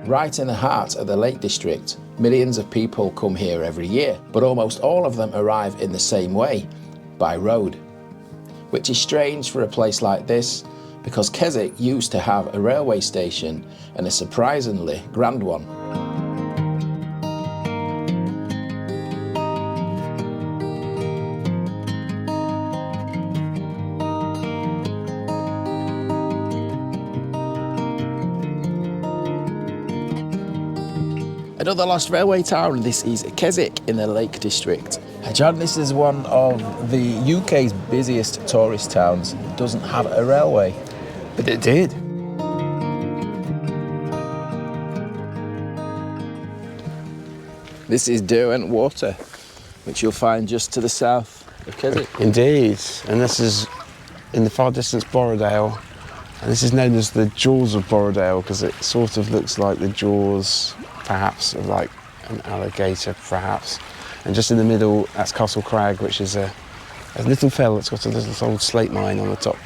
Right in the heart of the Lake District, millions of people come here every year, but almost all of them arrive in the same way, by road. Which is strange for a place like this, because Keswick used to have a railway station, and a surprisingly grand one. Another lost railway town, this is Keswick in the Lake District. John, this is one of the UK's busiest tourist towns. It doesn't have a railway. But it did. This is Derwent Water, which you'll find just to the south of Keswick. Indeed, and this is in the far distance Borrowdale, and this is known as the jaws of Borrowdale because it sort of looks like the jaws, perhaps, of like an alligator, perhaps. And just in the middle, that's Castle Crag, which is a little fell that's got a little old slate mine on the top.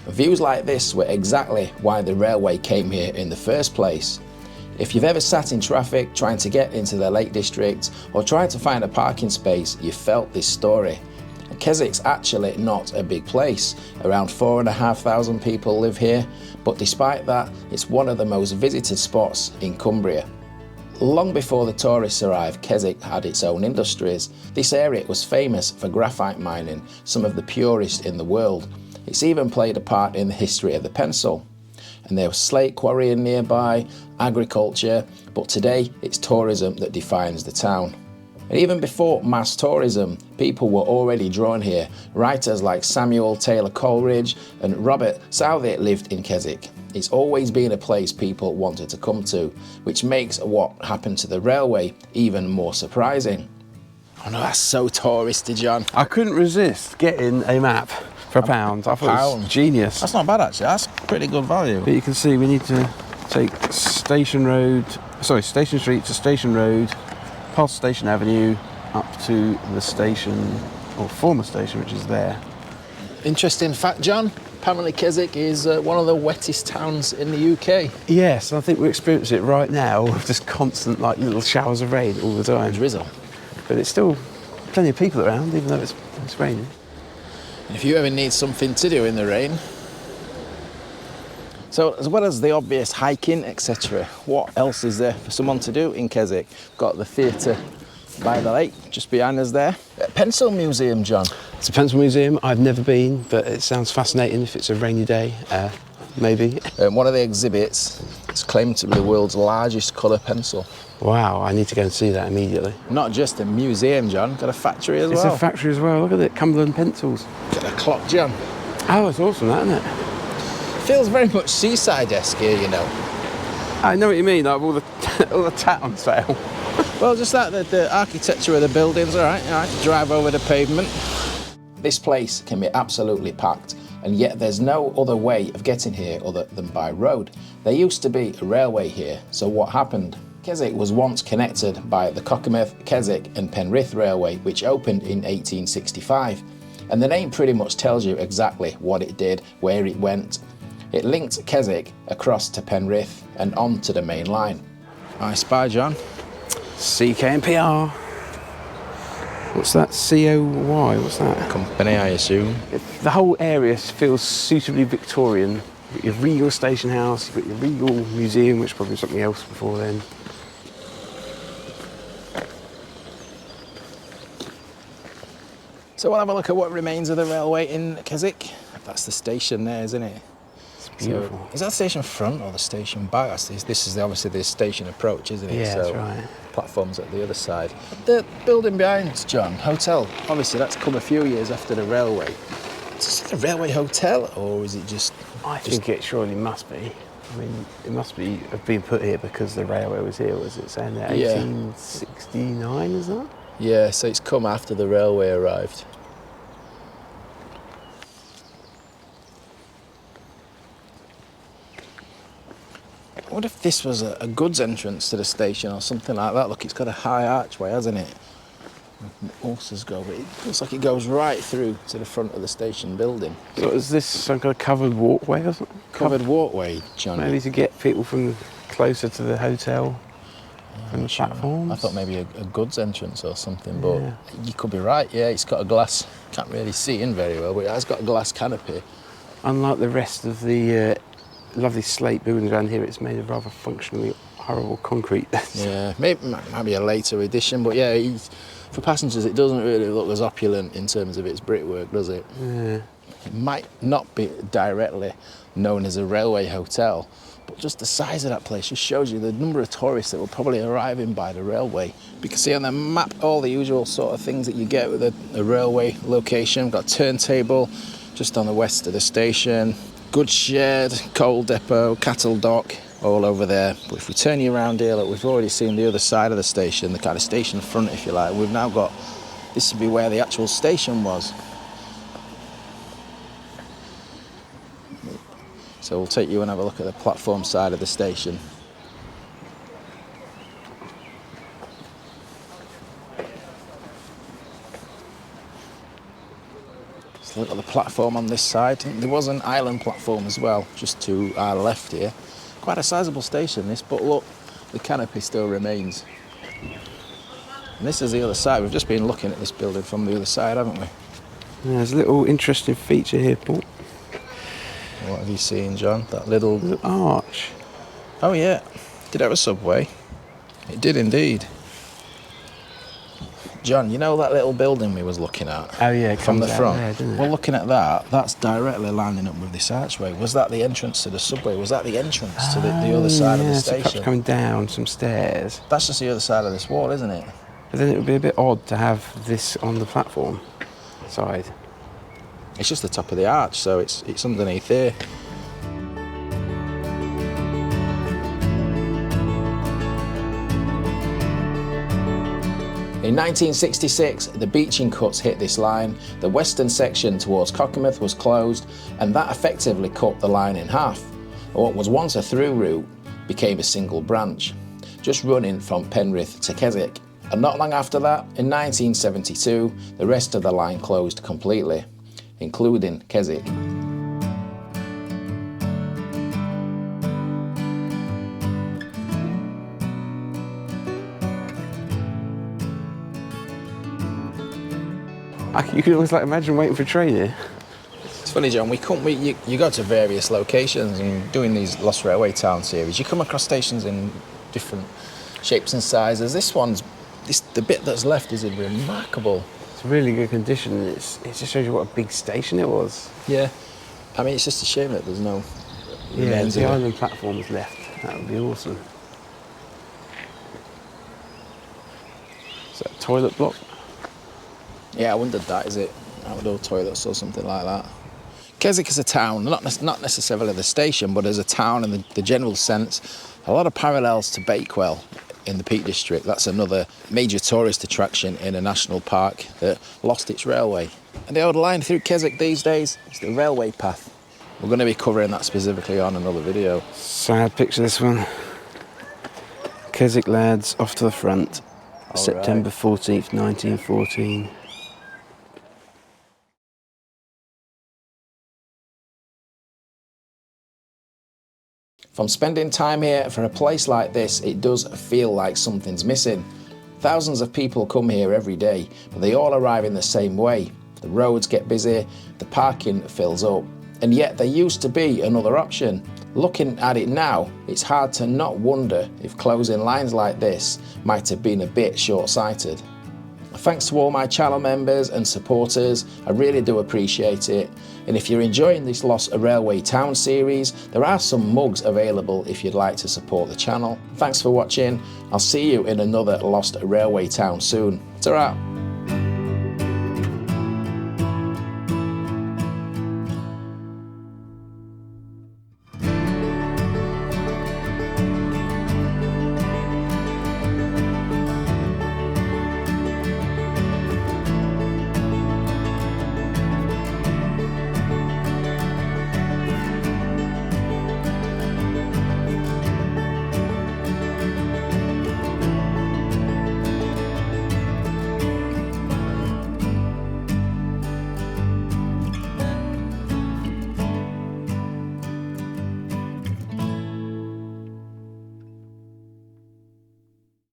Views like this were exactly why the railway came here in the first place. If you've ever sat in traffic trying to get into the Lake District or trying to find a parking space, you've felt this story. And Keswick's actually not a big place. Around 4,500 people live here, but despite that, it's one of the most visited spots in Cumbria. Long before the tourists arrived, Keswick had its own industries. This area was famous for graphite mining, some of the purest in the world. It's even played a part in the history of the pencil. And there was slate quarrying nearby, agriculture, but today it's tourism that defines the town. And even before mass tourism, people were already drawn here. Writers like Samuel Taylor Coleridge and Robert Southey lived in Keswick. It's always been a place people wanted to come to, which makes what happened to the railway even more surprising. Oh no, that's so touristy, John. I couldn't resist getting a map for £1. I thought it was genius. That's not bad actually, that's pretty good value. But you can see we need to take Station Street to Station Road, past Station Avenue, up to the station, or former station, which is there. Interesting fact, John. Apparently Keswick is one of the wettest towns in the UK. Yes, I think we experience it right now with just constant like little showers of rain all the time. Drizzle. But it's still plenty of people around, even though it's raining. If you ever need something to do in the rain. So as well as the obvious hiking, etc., what else is there for someone to do in Keswick? Got the theatre by the lake, just behind us there. A pencil museum, John. It's a pencil museum. I've never been, but it sounds fascinating if it's a rainy day, maybe. One of the exhibits is claimed to be the world's largest colour pencil. Wow, I need to go and see that immediately. Not just a museum, John, got a factory as well. It's a factory as well, look at it, Cumberland Pencils. Got a clock, John. Oh, it's awesome that, isn't it? Feels very much seaside-esque here, you know. I know what you mean, like all the tat on sale. Well, just that, the architecture of the buildings, all right, drive over the pavement. This place can be absolutely packed, and yet there's no other way of getting here other than by road. There used to be a railway here, so what happened? Keswick was once connected by the Cockermouth, Keswick and Penrith Railway, which opened in 1865. And the name pretty much tells you exactly what it did, where it went. It linked Keswick across to Penrith and on to the main line. I spy, John. CKNPR. What's that? COY? What's that? Company, I assume. The whole area feels suitably Victorian. You've got your Regal Station House, you've got your Regal Museum, which probably was something else before then. So we'll have a look at what remains of the railway in Keswick. That's the station there, isn't it? It's beautiful. So, is that the station front or the station back? This is obviously the station approach, isn't it? Yeah, so that's right. Platforms at the other side. The building behind, John, hotel, obviously that's come a few years after the railway. Is it a railway hotel or is it just... I think it surely must be. I mean, it must be have been put here because the railway was here, was it saying that? 1869, is that? Yeah, so it's come after the railway arrived. What if this was a goods entrance to the station or something like that? Look, it's got a high archway, hasn't it? Horses go, but it looks like it goes right through to the front of the station building. So is this some kind of covered walkway or something? Covered walkway, Johnny. Maybe to get people from closer to the hotel from the platforms. I thought maybe a goods entrance or something, but Yeah. you could be right. Yeah, it's got a glass. Can't really see in very well, but it has got a glass canopy. Unlike the rest of the lovely slate buildings around here, it's made of rather functionally horrible concrete. Yeah, maybe might be a later edition, but yeah, for passengers, it doesn't really look as opulent in terms of its brickwork, does it? Yeah. It might not be directly known as a railway hotel, but just the size of that place just shows you the number of tourists that will probably arrive in by the railway. You can see on the map all the usual sort of things that you get with a railway location. We've got a turntable just on the west of the station, goods shed, coal depot, cattle dock, all over there. But if we turn you around here, look, we've already seen the other side of the station, the kind of station front, if you like. We've now got, this would be where the actual station was. So we'll take you and have a look at the platform side of the station. Let's look at the platform on this side. There was an island platform as well, just to our left here. Quite a sizable station this, but look, the canopy still remains. And this is the other side. We've just been looking at this building from the other side, haven't we? Yeah, there's a little interesting feature here, Paul. What have you seen, John? That little arch. Oh yeah, did have a subway. It did indeed. John, you know that little building we was looking at? Oh yeah, it from the comes out front. there, doesn't it? Well, looking at that, that's directly lining up with this archway. Was that the entrance to the subway? Was that the entrance to the other side of the So perhaps station? coming down some stairs. That's just the other side of this wall, isn't it? But then it would be a bit odd to have this on the platform side. It's just the top of the arch, so it's underneath here. In 1966, the Beeching cuts hit this line, the western section towards Cockermouth was closed, and that effectively cut the line in half. What was once a through route became a single branch, just running from Penrith to Keswick. And not long after that, in 1972, the rest of the line closed completely, including Keswick. You can always imagine waiting for a train here. It's funny, John, you go to various locations and doing these Lost Railway Town series, you come across stations in different shapes and sizes. The bit that's left is remarkable. It's really good condition. It just shows you what a big station it was. Yeah. I mean, it's just a shame that there's no Yeah, remains the of it. island platform is left. That would be awesome. Is that a toilet block? Yeah, I wondered that, is it? Outdoor toilets or something like that. Keswick is a town, not necessarily the station, but as a town in the general sense, a lot of parallels to Bakewell in the Peak District. That's another major tourist attraction in a national park that lost its railway. And the old line through Keswick these days is the railway path. We're going to be covering that specifically on another video. Sad picture, this one. Keswick lads off to the front. All September right. 14th, 1914. From spending time here for a place like this, it does feel like something's missing. Thousands of people come here every day, but they all arrive in the same way. The roads get busy, the parking fills up, and yet there used to be another option. Looking at it now, it's hard to not wonder if closing lines like this might have been a bit short-sighted. Thanks to all my channel members and supporters, I really do appreciate it. And if you're enjoying this Lost Railway Town series, there are some mugs available if you'd like to support the channel. Thanks for watching. I'll see you in another Lost Railway Town soon. Ta-ra!